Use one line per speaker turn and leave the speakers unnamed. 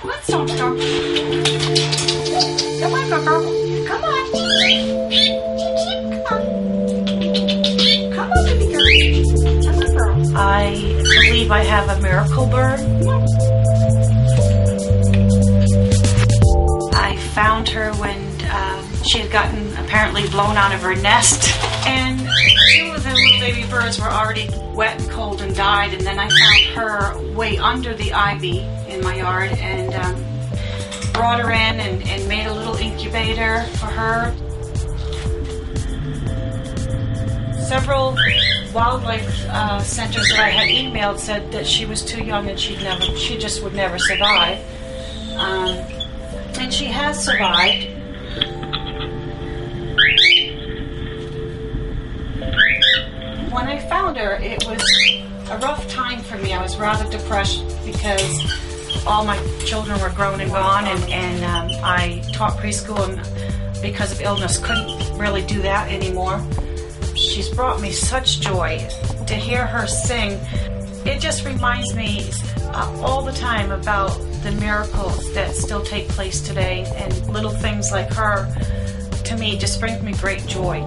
Let's don't stop. Come on, Coco. Come on. Come on, baby girl. Come on, girl. I believe I have a miracle bird. I found her when she had gotten apparently blown out of her nest, and two of the little baby birds were already wet and cold and died, and then I found her way under the ivy in my yard and brought her in and made a little incubator for her. Several wildlife centers that I had emailed said that she was too young and she just would never survive. And she has survived. When I found her, it was a rough time for me. I was rather depressed because all my children were grown and gone, and I taught preschool and because of illness couldn't really do that anymore. She's brought me such joy to hear her sing. It just reminds me all the time about the miracles that still take place today, and little things like her, to me, just brings me great joy.